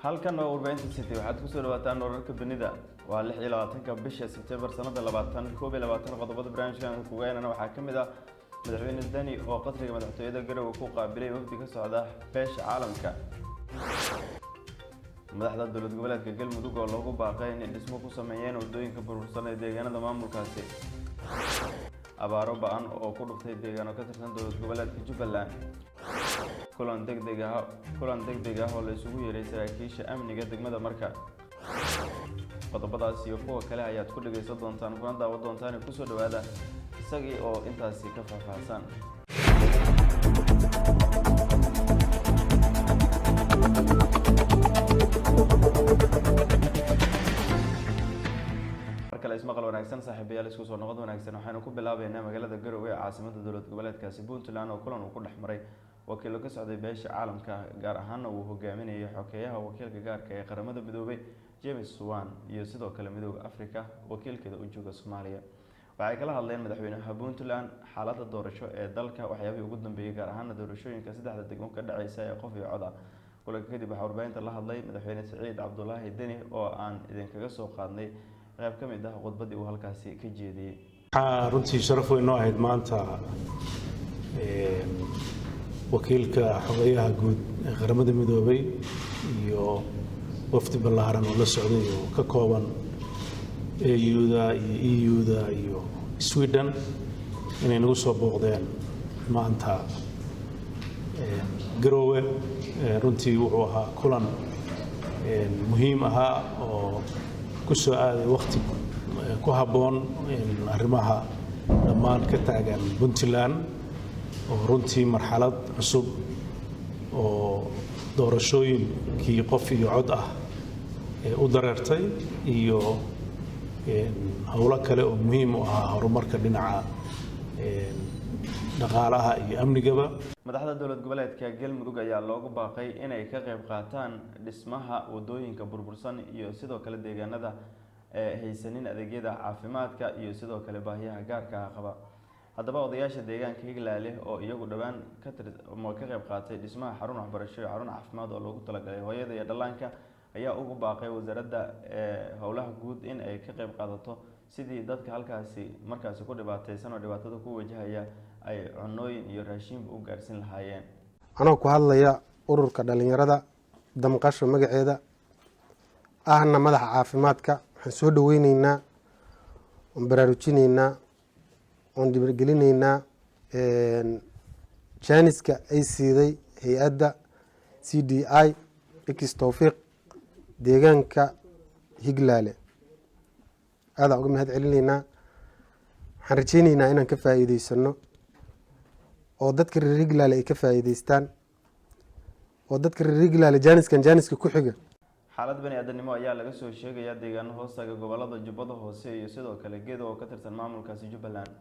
halkan waa warbaahinta city waxaad ku soo dhawaataan wararka dunida waa 26ka bisha September sanada 2021 qodobada barnaamijkan ku weynana waxaa kamid ah madaxweyne Dani oo qasriga madaxtooyada Garowe ku qaabilay wafdi ka socda beesha caalamka madaxda dowlad goboleedka Galmudug oo loogu baaqay in dhismo ku sameeyeen wadooyinka burbursan ee deegaanada maamulkaasi abaaro ba'an oo ku dhuftay deegaano ka tirsan dowlad goboleedka Jubbaland kulan degdeg ah oo la isugu yeeray saraakiisha amniga degmada marka qodobadaas iyo kuwa kale ayaad ku dhageysan doontaan kuna daawan doontaan ku soo dhawaada isagii oo intaasi ka faahfaahsan markale ismaqal wanaagsan saaxiibayaal isku soo noqod wanaagsan waxaanu ku bilaabaynaa magaalada Garowe ee caasimadda dowlad goboleedkaasi Puntland oo kulan uu ku dhaxmaray wakiilo ka socday beesha caalamka gaar ahaan uu hogaaminayay xogeyaha wakiilka gaarka ee qaramada midoobay James Swan iyo sidoo kale midowga Afrika wakiilkeeda u jooga Soomaaliya waxay kala hadleen madaxweynaha Puntland xaaladda doorasho ee dalka waxyaabihii ugu dambeeyay gaar ahaan doorashooyinka saddexda degmo ka dhacaysa ee qof iyo cod ah kulanka kadib waxa warbaahinta la hadlay madaxweyne Saciid Cabdullaahi Deni oo aan idinkaga soo qaadnay qayb ka mid ah khudbadii uu halkaasi ka jeediyay runtii sharaf weyn oo ahayd maanta wakiilka xogeyaha guud ee qaramada midoobay iyo wafdi ballaaran oo la socday oo ka kooban EU-da iyo EU-da iyo Sweden inay nagu soo booqdeen maanta Garowe runtii wuxuu ahaa kulan muhiim ahaa oo ku soo aaday waqti ku habboon arrimaha dhammaan ka taagan Puntland oo runtii marxalad cusub oo doorashooyinkii qof iyo cod ah u dareertay iyo howlo kale oo muhiim u ah horumarka dhinaca dhaqaalaha iyo amnigaba madaxda dowlad goboleedka Galmudug ayaa loogu baaqay inay ka qayb qaataan dhismaha wadooyinka burbursan iyo sidoo kale deegaanada haysanin adeegyada caafimaadka iyo sidoo kale baahiyaha gaarka ah qaba haddaba odayaasha deegaanka Higlaale oo iyagu dhawaan ka qayb qaatay dhismaha xarun waxbarasho iyo xarun caafimaad oo loogu talagalay hooyada iyo dhallaanka ayaa ugu baaqay wasaaradda howlaha guud in ay ka qayb qaadato sidii dadka halkaasi markaasi ku dhibaataysan oo dhibaatada ku wajahaya ay cunooyin iyo raashin u gaarsin lahaayeen anoo ku hadlaya ururka dhalinyarada damqasho magaceeda ahna madaxa caafimaadka waxaan soo dhaweyneynaa oon baraarujinaynaa oon dhiirigelinaynaa jaaniska ay siiday hay-adda CDI X Tawfiiq deegaanka Higlaale aada uga mahad celinaynaa waxaan rajaynaynaa inaan ka faa'iideysano oo dadka reer Higlaale ay ka faa'iideystaan oo dadka reer Higlaale jaaniska ku xiga xaalad bani aadanimo ayaa laga soo sheegayaa deegaano hoostaga gobolada Jubbada Hoose iyo sidoo kale Gedo oo ka tirsan maamulkaasi Jubbaland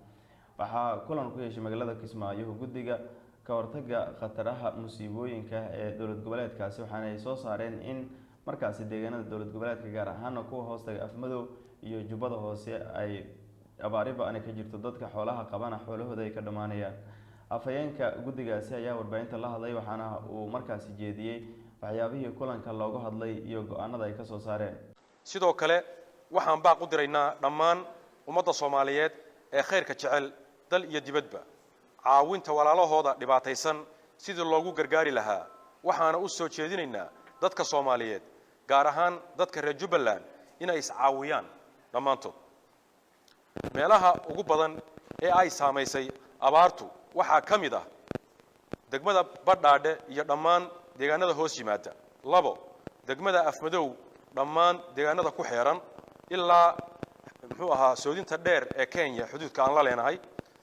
waxaa kulan ku yeeshay magaalada Kismaayo guddiga ka hortagga khataraha musiibooyinka ee dowlad goboleedkaasi waxaana ay soo saareen in markaasi deegaanada dowlad goboleedka gaar ahaan kuwa hoostaga Afmadow iyo Jubbada Hoose ay abaariba aan ka jirto dadka xoolaha qabana xoolahooda ay ka dhamaanayaan afayeenka guddigaasi ayaa warbaahinta la hadlay waxaana uu markaasi jeediyay waxyaabihii kulanka looga hadlay iyo go'aanada ay ka soo saareen sidoo kale waxaan baaq u diraynaa dhammaan ummadda Soomaaliyeed ee khayrka jecel dal iyo dibadba caawinta walaalahooda dhibaataysan sidii loogu gargaari lahaa waxaana u soo jeedinaynaa dadka Soomaaliyeed gaar ahaan dadka reer Jubbaland inay is caawiyaan dhammaantood meelaha ugu badan ee ay saameysay abaartu waxaa ka mid ah degmada Badhaadhe iyo dhammaan deegaanada hoos yimaada 2 degmada Afmadow dhammaan deegaanada ku xeeran ilaa muxuu ahaa soodinta dheer ee Kenya xuduudka aan la leenahay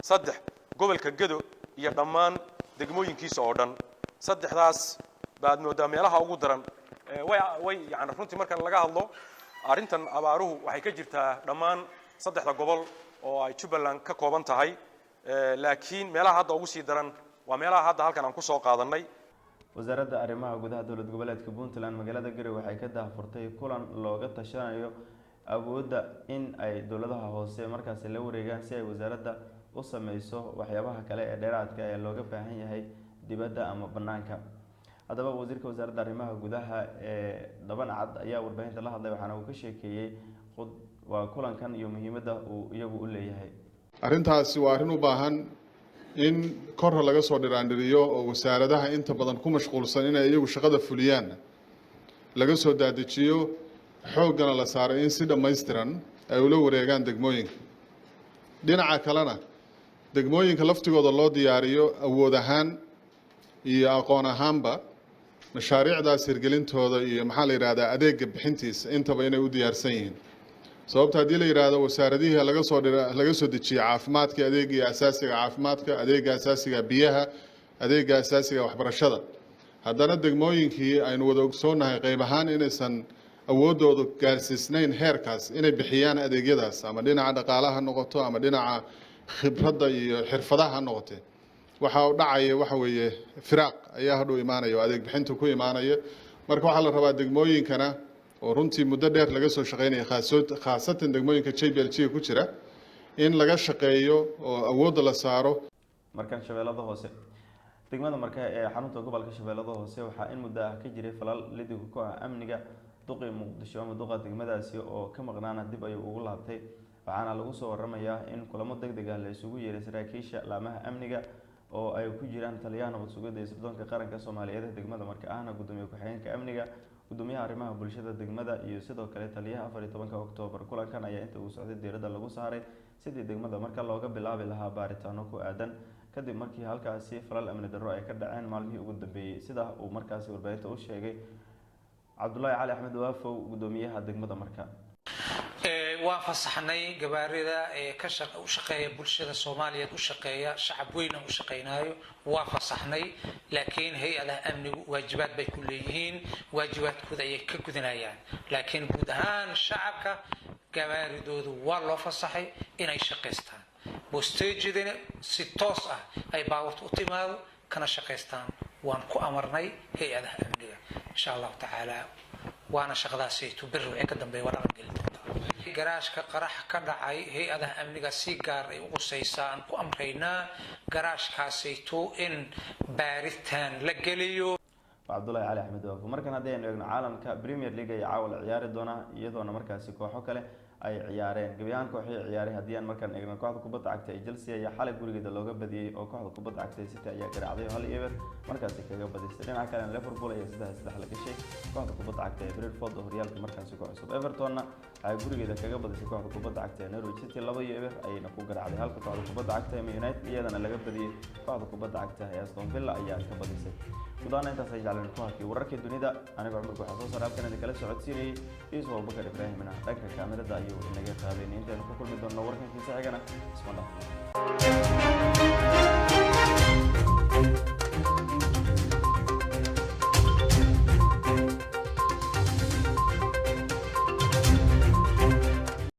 3 gobolka Gedo iyo dhammaan degmooyinkiisa oo dhan saddexdaas baad moodaa meelaha ugu daran way yani runtii marka laga hadlo arintan abaaruhu waxay ka jirtaa dhammaan saddexda gobol oo ay Jubbaland ka kooban tahay laakiin meelaha hadda ugu sii daran waa meelaha hadda halkan aan ku soo qaadanay wasaaradda arrimaha gudaha dowlad goboleedka Puntland magaalada Garowe waxay ka daahfurtay kulan looga tashanayo awoodda in ay dowladaha hoose markaasi la wareegaan si ay wasaaradda u sameyso waxyaabaha kale ee dheeraadka ee looga baahan yahay dibadda ama banaanka haddaba wasiirka wasaaradda arrimaha gudaha ee dhaban cad ayaa warbaahinta la hadlay waxaana uu ka sheekeeyey waa kulankan iyo muhiimadda uu iyagu u leeyahay. arrintaasi waa arrin u baahan in kor laga soo dhiraandhiriyo oo wasaaradaha inta badan ku mashquulsan inay iyagu shaqada fuliyaan laga soo daadajiyo xooggana la saaro in si dhammaystiran ay ula wareegaan degmooyinka. dhinaca kalena degmooyinka laftigooda loo diyaariyo awood ahaan iyo aqoon ahaanba mashaariicdaas hirgelintooda iyo maxaa la yidhahdaa adeega bixintiisa intaba inay u diyaarsan yihiin. sababta haddii la yidhaahdo wasaaradihii laga soo dejiyey caafimaadka, adeegii asaasiga caafimaadka, adeega asaasiga biyaha, adeega asaasiga waxbarashada, haddana degmooyinkii aynu wada ogsoonahay qayb ahaan inaysan awoodooda gaarsiisnayn heerkaas inay bixiyaan adeegyadaas, ama dhinaca dhaqaalaha ha noqoto ama dhinaca khibradda iyo xirfadaha ha noqotee, waxa u dhacaya waxa weeye firaaq ayaa hadhow imaanaya oo adeeg bixinta ku imaanaya. marka waxaa la rabaa degmooyinkana oo runtii muddo dheer laga soo shaqeynaya khaasatan degmooyinka JPLG ku jira in laga shaqeeyo oo awoodda la saaro. markan shabeellada hoose degmada marka ee xarunta gobolka shabeellada hoose waxaa in muddo ah ka jiray falal lidib ku ah amniga duqii muqdisho ama duqa degmadaasi oo ka maqnaana dib ayuu ugu laabtay. waxaana lagu soo waramayaa in kulamo degdeg ah la isugu yeeray saraakiisha laamaha amniga oo ay ku jiraan taliyaha nabad sugidda ee sirdoonka qaranka Soomaaliyeed ee degmada marka ahna gudoomiye ku-xigeenka amniga, gudoomiyaha arrimaha bulshada degmada iyo sidoo kale taliyaha 14 Oktoobar. kulankan ayaa inta uu socday diiradda lagu saaray sidii degmada marka looga bilaabi lahaa baaritaano ku aadan kadib markii halkaasi falal amni darro ay ka dhaceen maalmihii ugu dambeeyay, sida uu markaasi warbaahinta u sheegay Cabdullaahi Cali Axmed Waafow, gudoomiyaha degmada marka. waan fasaxnay gabaarida ka shaqeeya bulshada Soomaaliyeed u shaqeeya shacab weyn u shaqeynaayo waa fasaxnay, laakiin hay'adaha amnigu waajibaad bay ku leeyihiin, waajibaadkooda ay ka gudanayaan, laakiin guud ahaan shacabka gabaaridoodu waa loo fasaxay inay shaqeystaan, bosteejidina si toos ah ay baawarta u timaado kana shaqeystaan. waan ku amarnay hay'adaha amniga insha Allah taala, waana shaqadaasi bir wixii ka dambeeya waa dhaqan gelin doonta. garaashka qarax ka dhacay hay'adaha amniga si gaar ay u quseysaan ku amreynaa garaashkaasayto in baaritaan la geliyo. Cabdullaahi Cali Axmed Waafow. markan haddii aynu eegno caalamka Premier League ay caawa la ciyaari doona iyadoona markaasi kooxo kale ay ciyaareen. gabayaan kooxii ciyaaray haddii aan markan eegno kooxda kubadda cagta ee Chelsea ayaa xalay gurigeeda looga badiyay oo kooxda kubadda cagta ee City ayaa garaacday 1-0 markaasi kaga badisay. dhinaca kale Liverpool ayaa 3-3 la gashay kooxda kubadda cagta ee Brentford oo horyaalka markaasi ku cusub. Evertonna ay gurigeeda kaga badisay kooxda kubadda cagta ee Norwich City 2-0 ayayna ku garaacday, halka kooxda kubadda cagta ee Man United iyadana laga badiyay kooxda kubadda cagta ee Aston Villa ayaa ka badisay. gudaana intaas ay jeclaan ku hakii wararkii dunida anigoo Cumar waxaa soo saaray halkan kala socodsiinayay Yuusuf Abubakar Ibraahimna dhanka kaamirada ayuu inaga qaabeynay. intaan ku kulmi doonno warkan kiisa xigana isma dhaaf.